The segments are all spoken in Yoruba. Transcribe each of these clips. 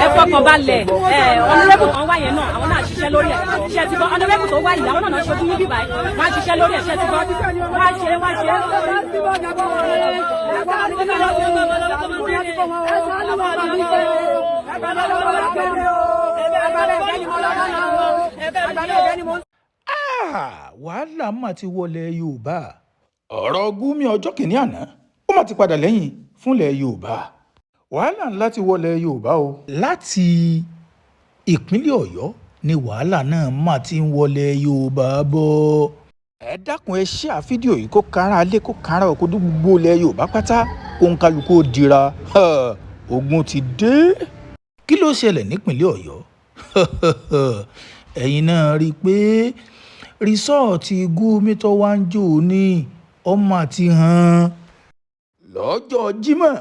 ẹ fọkàn balẹ̀ ọ̀nàrẹ́bù kan wáyé náà àwọn náà ṣiṣẹ́ lórí ẹ̀ ṣe ti gbọ́ ọ̀nàrẹ́bù tó wáyé àwọn náà ṣojú níbí báyìí wọ́n á ṣiṣẹ́ lórí ẹ̀ ṣe ti gbọ́ wọ́n á ṣe. Wàhálà mà ti wọlé Yorùbá. Ọ̀rọ̀ Gumi ọjọ́ kìíní àná ó mà ti padà lẹ́yìn fúnlẹ̀ Yorùbá. Wàhálà ńlá ti wọlé Yorùbá o. Láti ìpínlẹ̀ Ọ̀yọ́ ni wàhálà náà mà ti ń wọlé Yorùbá bọ̀. Ẹ dákun ẹ share fídíò yìí kó kára alé kó kára oko gbogbo ilẹ̀ Yorùbá pátá kó ń kálukú ó dira. Ogun ti dé. Kí ló ṣẹlẹ̀ nípínlẹ̀ Ọ̀yọ́? Ẹ̀yin náà rí i pé rìsọ́ọ̀tì Gumi tó wá ń jò ní ọmọ àti hàn lọ́jọ́ Jímọ̀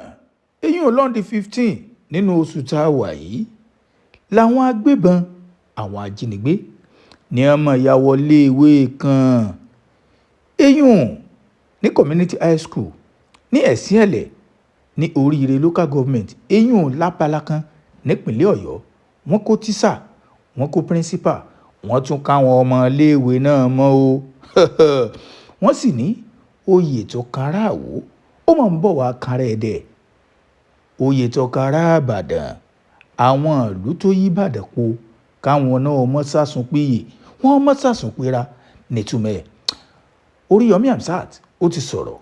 eyín Lọ́ndì 15 nínú oṣù tá a wà yìí làwọn agbébọn àwọn ajínigbé ní ọmọ ìyá wọlé ìwé kan eyín ní community high school ní Ẹ̀sìnẹ̀lẹ̀ ní Orire Local Government eyín lápálá kan nípínlẹ̀ Ọ̀yọ́. Wọ́n kó tíṣà wọ́n kó principal wọ́n tún káwọn ọmọ iléèwé náà mọ́ o. Wọ́n sì ní oyè tó kára àwò ó máa ń bọ̀ wá kára ẹ̀dẹ̀. Oyè tó kára Ìbàdàn àwọn ìlú tó yí Ìbàdàn po káwọn náà mọ́ sásùn péye wọ́n mọ́ sásùn péra nítumọ̀ ẹ̀. Oríyọmí Hamzat ó ti sọ̀rọ̀.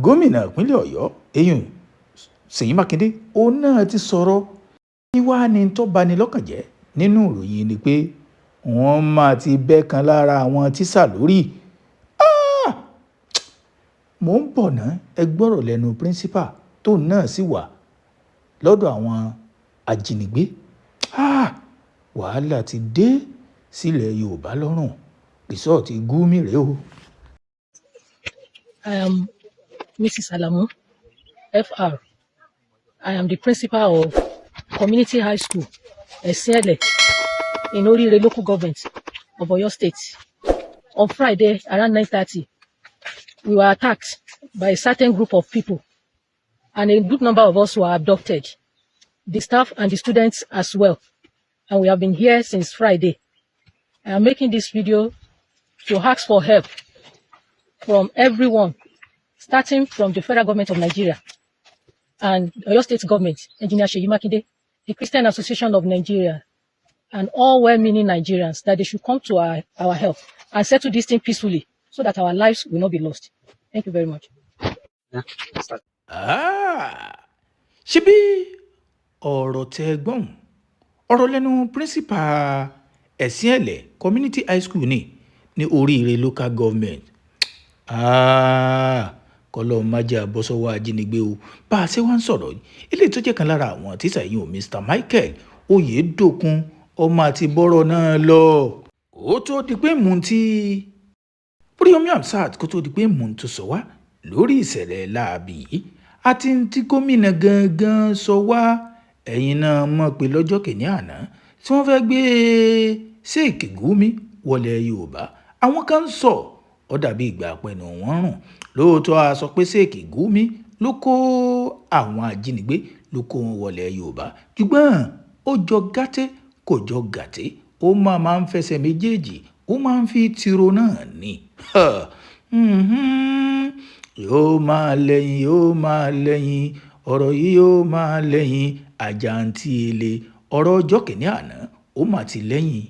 Gómìnà ìpínlẹ̀ Ọ̀yọ́ eyín Ṣèyí Mákindé òun náà ti sọ̀rọ̀. Ìwà ni tó bani lọ́kàn jẹ́ nínú ìròyìn ni pé wọ́n máa ti bẹ́ kan lára àwọn tíṣà lórí. Mò ń bọ̀ ná ẹ gbọ́rọ̀ lẹ́nu principal tóun náà sì wà lọ́dọ̀ àwọn ajínigbé. Wàhálà ti dé sílẹ̀ Yorùbá lọ́rùn rìsọ́ọ̀tì Gumi rèé o. I am Mrs. Alamu, FR. I am the principal of Community High School, Ẹ̀sìnẹ̀lẹ̀, in Orire Local Government of Oyo State. On Friday, around 9:30, we were attacked by a certain group of people, and a good number of us were abducted, the staff and the students as well. And we have been here since Friday. I am making this video to ask for help from everyone, starting from the federal government of Nigeria and Oyo State government, Engineer Seyi Makinde, the Christian Association of Nigeria, and all well-meaning Nigerians, that they should come to our help and settle this thing peacefully so that our lives will not be lost. Thank you very much. Ṣebí ọ̀rọ̀ tẹ́ gbọ́n ọ̀rọ̀ lẹ́nu principal Ẹ̀sìnẹ̀lẹ̀ Community High School ní Orire Local Government. Kọ́lọ́ májà bọ́ sọ́wọ́ ajínigbé o. Bá a ṣe wá ń sọ̀rọ̀ ilé tó jẹ́ kan lára àwọn tíṣà yìí ò Mr. Michael Oyedokun ọmọ àti bọ́rọ̀ náà lọ. Ó tó di pé mò ń tí Oríyọmí Hamzat kó tó di pé mò ń tó sọ wá lórí ìṣẹ̀lẹ̀ láabi àti tí gómìnà gangan sọ wá. Ẹ̀yin náà mọ̀ pé lọ́jọ́ kìíní àná tí wọ́n fẹ́ gbé Ṣèkì Gumi wọlé Yorùbá àwọn kan ń sọ ó dàbí ìgbà pẹ̀lú wọn rùn. Lóòótọ́ a sọ pé Ṣèkì Gumi ló kó àwọn ajínigbé ló kó wọn wọlé Yorùbá ṣùgbọ́n ó jọ gàtẹ́ kò jọ gàtẹ́ ó máa ń fẹsẹ̀ méjèèjì ó máa ń fi tiro náà ní. Yóò máa lẹ́yìn ọ̀rọ̀ yìí yóò máa lẹ́yìn àjàǹtí ele ọ̀rọ̀ ọjọ́ kìíní àná ó mà ti lẹ́yìn.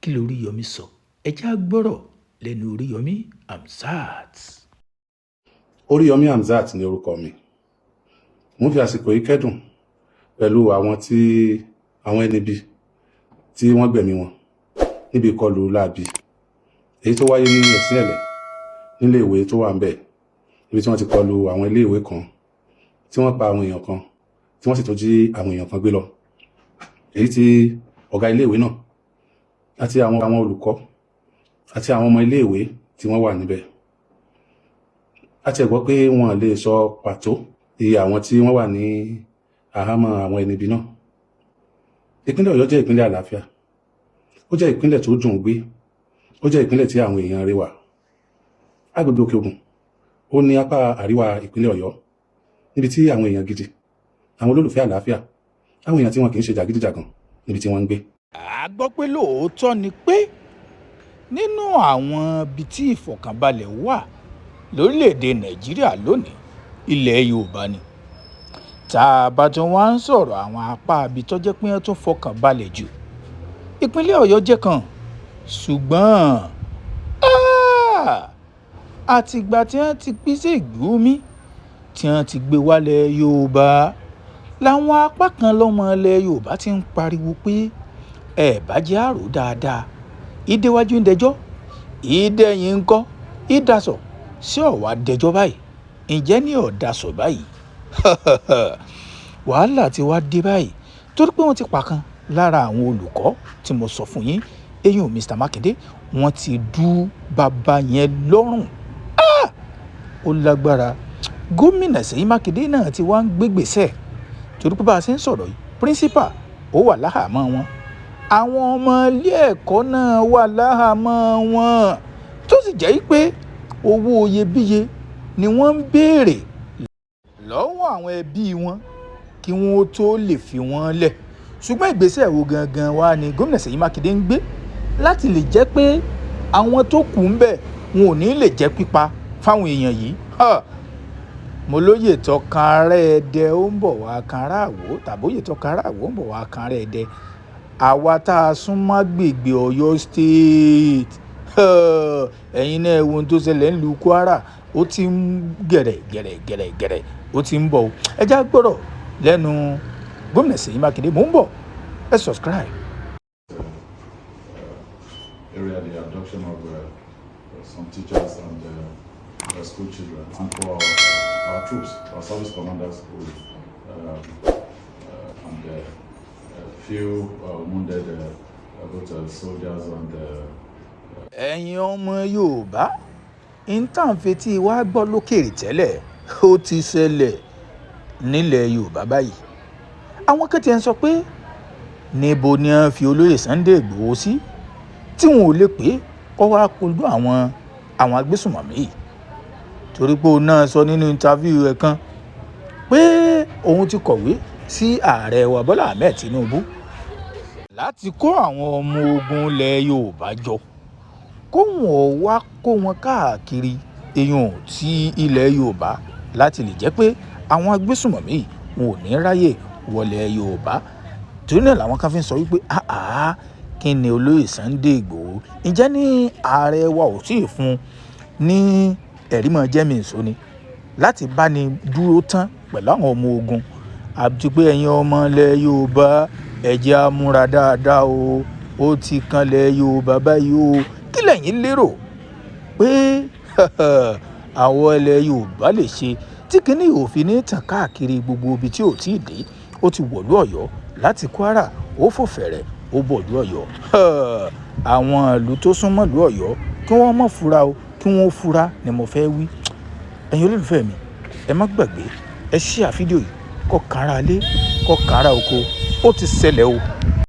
Kí ló Oríyọmí sọ ẹ já gbọ́rọ̀ lẹ́nu Oríyọmí Hamzat. Oríyọmí Hamzat ni orúkọ mi. Mo fi àsìkò yìí kẹ́dùn pẹ̀lú àwọn ẹni bí tí wọ́n gbẹ̀mí wọn níbi ìkọlù láabi èyí tó wáyé ní Ẹ̀sìnẹ̀lẹ̀ nílé ìwé tó wà ń bẹ̀ níbi tí wọ́n ti kọlù àwọn ilé ìwé kan tí wọ́n pa àwọn èèyàn kan tí wọ́n sì tó jí àwọn èèyàn kan gbé lọ. Èyí tí ọ̀gá ilé ìwé náà àti àwọn olùkọ́ àti àwọn ọmọ ilé ìwé tí wọ́n wà níbẹ̀. A ti gbọ́ pé wọ́n lè sọ pàtó iye àwọn tí wọ́n wà ní àhámọ́ àwọn ẹni bí náà. Ìpínlẹ̀ Ọ̀yọ́ jẹ́ ìpínlẹ̀ àlàáfíà. ó jẹ́ ìpínlẹ̀ tó dùn gbé, ó jẹ́ ìpínlẹ̀ tí àwọn èèyàn rẹwà. Agbègbè Òkè Ògùn ó ní apá àríwá ìpínlẹ̀ Ọ̀yọ́, níbi tí àwọn èèyàn gidi, àwọn olólùfẹ́ àlàáfíà, àwọn èèyàn tí wọn kì í ṣe jàgídíjàgan níbi tí wọ́n ń gbé. A gbọ́ pé lóòótọ́ ni pé nínú àwọn ibi tí ìfọ̀kànbalẹ̀ wà lórílẹ̀‐èdè Nàìjíríà lónìí, ilẹ̀ Yorùbá ni. Tá a bá tún wá ń sọ̀rọ̀ àwọn apá ibi tó jẹ́ pé wọ́n tún fọkàn balẹ̀ jù, ìpínlẹ̀ Ọ̀yọ́ jẹ́ kan. Ṣùgbọ́n àtìgbà tí wọ́n ti pín sí ìgbúmi tí wọ́n ti gbé wálẹ̀ Yorùbá, làwọn apá kan lọ́mọ ilẹ̀ Yorùbá ti ń pariwo pé ẹ bá jẹ́ àrò dáadáa, ìdéwájú ń dẹjọ́, ìdẹ́yìn ń kọ́, ìdásọ̀ sí ọ̀wá dẹjọ́ báyìí, ǹjẹ́ ní ọ̀dásọ̀ báyìí? Wàhálà ti wá dé báyìí torí pé wọ́n ti pa kan lára àwọn olùkọ́ tí mo sọ fún yín, eyín Mr. Makinde, wọ́n ti dú bàbá yẹn lọ́rùn. Ó lágbára. Gómìnà Ṣèyí Mákindé náà ti wá ń gbégbèsè torí pé bá a ṣe ń sọ̀rọ̀ yìí, principal ó wà láhàámọ́ wọn, àwọn ọmọ ilé ẹ̀kọ́ náà wà láhàámọ́ wọn, tó sì jẹ́ pé owó iyebíye ni wọ́n ń béèrè lọ́wọ́ àwọn ẹbí wọn kí wọ́n tó lè fi wọ́n lẹ̀. Ṣùgbọ́n ìgbésẹ̀ wo gangan wá ni gómìnà Ṣèyí Mákindé ń gbé láti lè jẹ́ pé àwọn tó kù ń bẹ̀ wọn ò ní lè jẹ́ pípa fáwọn èèyàn yìí? Mo lóye tọkàn ará Ẹdẹ ó ń bọ̀ wá kan ará Àwó, tàbí òye tọkàn ará Àwó ń bọ̀ wá kan ará Ẹdẹ. Àwa tá a súnmọ́ agbègbè Oyo State, ẹ̀yin náà wo ohun tó ṣẹlẹ̀ nílùú Kwara, ó ti ń gẹ̀rẹ̀ ó ti ń bọ̀. Ẹ já gbọ́rọ̀ lẹ́nu gómìnà Ṣèyí Mákindé. Mò ń bọ̀, ẹ subscribe. Area the abduction of some teachers and school children, and for our troops, our service commanders, and a few wounded both soldiers and. Ẹ̀yin ọmọ Yorùbá, ìtànfetí wa gbọ́ lókèrè tẹ́lẹ̀ ó ti ṣẹlẹ̀ nílẹ̀ Yorùbá báyìí. Àwọn kan ti ń sọ pé níbo ni wọ́n fi olóyè Sunday Igboho sí tí wọn ò lè pé kó wá kojú àwọn agbésùnmọ̀mí yìí, torí pé òun náà sọ nínú interview rẹ̀ kan pé òun ti kọ̀wé sí ààrẹ wa Bọ́lá Ahmed Tinubu láti kó àwọn ọmọ ogun ilẹ̀ Yorùbá jọ, kó wọn wá kó wọn káàkiri èèyàn tí ilẹ̀ Yorùbá láti lè jẹ́ pé àwọn agbésùnmọ̀mí yìí wọn ò ní ráyè wọlé Yorùbá. Torí náà làwọn kan fi ń sọ wípé kí ni olóyè Sunday Igboho, ǹjẹ́ ní ààrẹ wa ò tí ì fún ní ẹ̀rí mọ́ jẹ́mi ìṣó ni láti bá ní dúró tán pẹ̀lú àwọn ọmọ ogun? Àti pé ẹ̀yin ọmọ ilẹ̀ Yorùbá, ẹ jẹ́ á múra dáadáa o, ó ti kanlẹ̀ Yorùbá báyìí o. Kí lẹ̀yin lérò pé àwọn ilẹ̀ Yorùbá lè ṣe tí kìíní òfin ní tàn káàkiri gbogbo ibi tí ò tí ì dé? Ó ti wọ̀lú Ọ̀yọ́ láti Kwara, ó fò fẹ̀rẹ̀, ó bọ̀lú Ọ̀yọ́. Àwọn ìlú tó súnmọ́ ìlú Ọ̀yọ́ kí wọ́n má fura o, kí wọ́n fura ni mo fẹ́ wí. Ẹ̀yin olólùfẹ́ mi, ẹ má gbàgbé, ẹ share fídíò yìí kó kára lé kó kára oko, ó ti ṣẹlẹ̀ o.